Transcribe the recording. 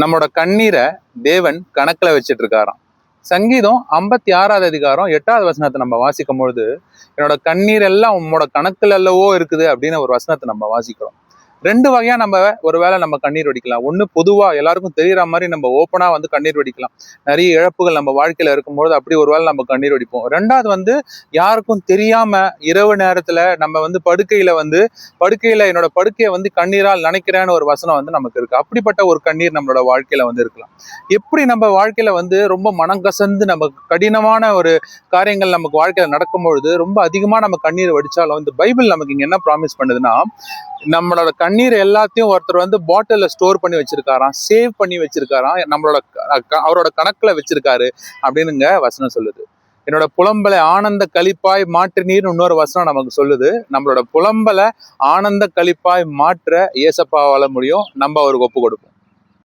நம்மளோட கண்ணீரை தேவன் கணக்குல வச்சிட்டு இருக்காராம். சங்கீதம் 56வது அதிகாரம் 8வது வசனத்தை நம்ம வாசிக்கும் பொழுது, என்னோட கண்ணீர் எல்லாம் உன்னோட கணக்குல அல்லவோ இருக்குது அப்படின்னு ஒரு வசனத்தை நம்ம வாசிக்கிறோம். ரெண்டு வகையா நம்ம ஒருவேளை நம்ம கண்ணீர் வடிக்கலாம். ஒண்ணு பொதுவா எல்லாருக்கும் தெரியற மாதிரி நம்ம ஓப்பனா வந்து கண்ணீர் வடிக்கலாம். நிறைய இழப்புகள் நம்ம வாழ்க்கையில இருக்கும்போது அப்படி ஒருவேளை நம்ம கண்ணீர் வடிப்போம். ரெண்டாவது வந்து யாருக்கும் தெரியாம இரவு நேரத்துல நம்ம வந்து படுக்கையில என்னோட படுக்கையை வந்து கண்ணீரால் நினைக்கிறேன்னு ஒரு வசனம் வந்து நமக்கு இருக்கு. அப்படிப்பட்ட ஒரு கண்ணீர் நம்மளோட வாழ்க்கையில வந்து இருக்கலாம். எப்படி நம்ம வாழ்க்கையில வந்து ரொம்ப மனம் கசந்து நம்ம கடினமான ஒரு காரியங்கள் நமக்கு வாழ்க்கையில நடக்கும் பொழுது ரொம்ப அதிகமா நம்ம கண்ணீர் வடிச்சாலும், இந்த பைபிள் நமக்கு இங்க என்ன ப்ராமிஸ் பண்ணுதுன்னா, நம்மளோட கண்ணீர் எல்லாத்தையும் ஒருத்தர் வந்து பாட்டில ஸ்டோர் பண்ணி வச்சிருக்காராம், சேவ் பண்ணி வச்சிருக்காராம், நம்மளோட அவரோட கணக்குல வச்சிருக்காரு அப்படின்னுங்க வசனம் சொல்லுது. என்னோட புலம்பலை ஆனந்த களிப்பாய் மாற்றினீர்னு இன்னொரு வசனம் நமக்கு சொல்லுது. நம்மளோட புலம்பலை ஆனந்த களிப்பாய் மாற்ற ஏசப்பாவால முடியும். நம்ம அவருக்கு ஒப்பு கொடுப்போம்.